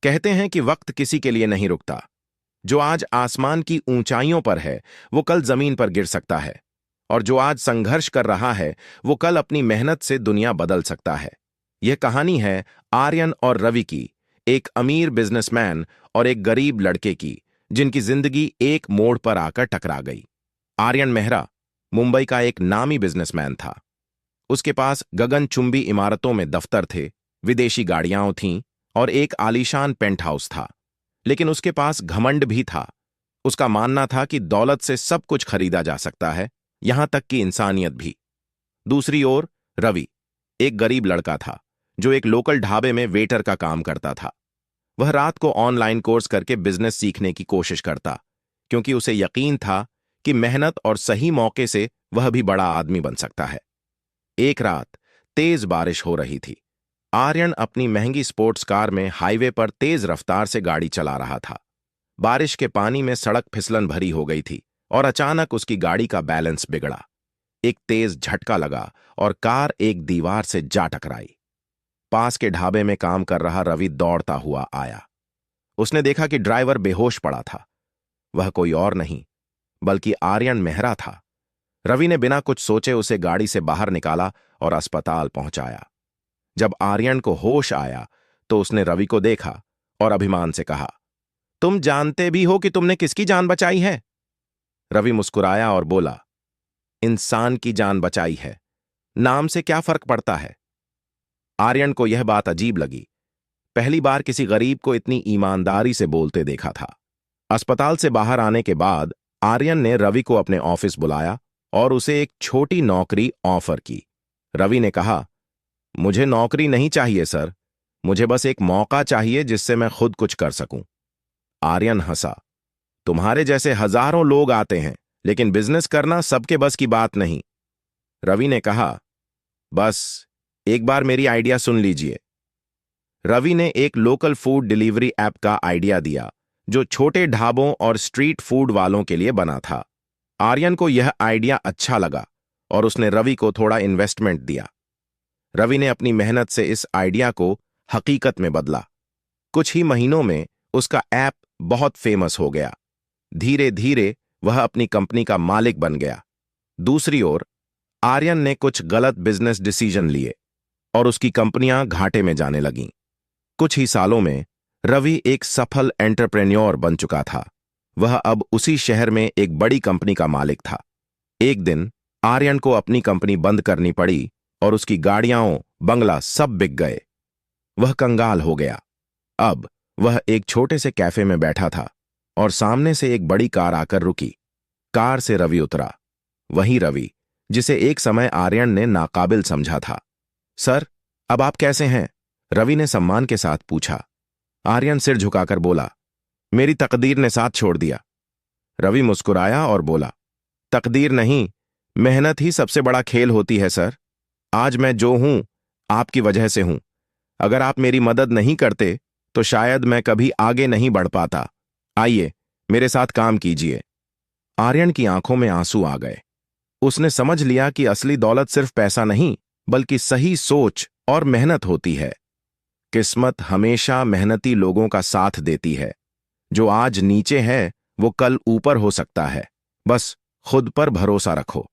कहते हैं कि वक्त किसी के लिए नहीं रुकता। जो आज आसमान की ऊंचाइयों पर है वो कल जमीन पर गिर सकता है, और जो आज संघर्ष कर रहा है वो कल अपनी मेहनत से दुनिया बदल सकता है। यह कहानी है आर्यन और रवि की, एक अमीर बिजनेसमैन और एक गरीब लड़के की, जिनकी जिंदगी एक मोड़ पर आकर टकरा गई। आर्यन मेहरा मुंबई का एक नामी बिजनेसमैन था। उसके पास गगनचुंबी इमारतों में दफ्तर थे, विदेशी गाड़ियां थीं और एक आलीशान पेंट हाउस था। लेकिन उसके पास घमंड भी था। उसका मानना था कि दौलत से सब कुछ खरीदा जा सकता है, यहां तक कि इंसानियत भी। दूसरी ओर रवि एक गरीब लड़का था जो एक लोकल ढाबे में वेटर का काम करता था। वह रात को ऑनलाइन कोर्स करके बिजनेस सीखने की कोशिश करता, क्योंकि उसे यकीन था कि मेहनत और सही मौके से वह भी बड़ा आदमी बन सकता है। एक रात तेज बारिश हो रही थी। आर्यन अपनी महंगी स्पोर्ट्स कार में हाईवे पर तेज रफ्तार से गाड़ी चला रहा था। बारिश के पानी में सड़क फिसलन भरी हो गई थी और अचानक उसकी गाड़ी का बैलेंस बिगड़ा। एक तेज झटका लगा और कार एक दीवार से जा टकराई। पास के ढाबे में काम कर रहा रवि दौड़ता हुआ आया। उसने देखा कि ड्राइवर बेहोश पड़ा था। वह कोई और नहीं बल्कि आर्यन मेहरा था। रवि ने बिना कुछ सोचे उसे गाड़ी से बाहर निकाला और अस्पताल पहुंचाया। जब आर्यन को होश आया तो उसने रवि को देखा और अभिमान से कहा, तुम जानते भी हो कि तुमने किसकी जान बचाई है? रवि मुस्कुराया और बोला, इंसान की जान बचाई है, नाम से क्या फर्क पड़ता है? आर्यन को यह बात अजीब लगी। पहली बार किसी गरीब को इतनी ईमानदारी से बोलते देखा था। अस्पताल से बाहर आने के बाद आर्यन ने रवि को अपने ऑफिस बुलाया और उसे एक छोटी नौकरी ऑफर की। रवि ने कहा, मुझे नौकरी नहीं चाहिए सर, मुझे बस एक मौका चाहिए जिससे मैं खुद कुछ कर सकूं। आर्यन हंसा, तुम्हारे जैसे हजारों लोग आते हैं, लेकिन बिजनेस करना सबके बस की बात नहीं। रवि ने कहा, बस एक बार मेरी आइडिया सुन लीजिए। रवि ने एक लोकल फूड डिलीवरी ऐप का आइडिया दिया जो छोटे ढाबों और स्ट्रीट फूड वालों के लिए बना था। आर्यन को यह आइडिया अच्छा लगा और उसने रवि को थोड़ा इन्वेस्टमेंट दिया। रवि ने अपनी मेहनत से इस आइडिया को हकीकत में बदला। कुछ ही महीनों में उसका ऐप बहुत फेमस हो गया। धीरे धीरे वह अपनी कंपनी का मालिक बन गया। दूसरी ओर आर्यन ने कुछ गलत बिजनेस डिसीजन लिए और उसकी कंपनियां घाटे में जाने लगीं। कुछ ही सालों में रवि एक सफल एंटरप्रेन्योर बन चुका था। वह अब उसी शहर में एक बड़ी कंपनी का मालिक था। एक दिन आर्यन को अपनी कंपनी बंद करनी पड़ी और उसकी गाड़ियां, बंगला सब बिक गए। वह कंगाल हो गया। अब वह एक छोटे से कैफे में बैठा था और सामने से एक बड़ी कार आकर रुकी। कार से रवि उतरा, वही रवि जिसे एक समय आर्यन ने नाकाबिल समझा था। सर, अब आप कैसे हैं? रवि ने सम्मान के साथ पूछा। आर्यन सिर झुकाकर बोला, मेरी तकदीर ने साथ छोड़ दिया। रवि मुस्कुराया और बोला, तकदीर नहीं, मेहनत ही सबसे बड़ा खेल होती है सर। आज मैं जो हूं आपकी वजह से हूं। अगर आप मेरी मदद नहीं करते तो शायद मैं कभी आगे नहीं बढ़ पाता। आइए मेरे साथ काम कीजिए। आर्यन की आंखों में आंसू आ गए। उसने समझ लिया कि असली दौलत सिर्फ पैसा नहीं बल्कि सही सोच और मेहनत होती है। किस्मत हमेशा मेहनती लोगों का साथ देती है। जो आज नीचे है वो कल ऊपर हो सकता है। बस खुद पर भरोसा रखो।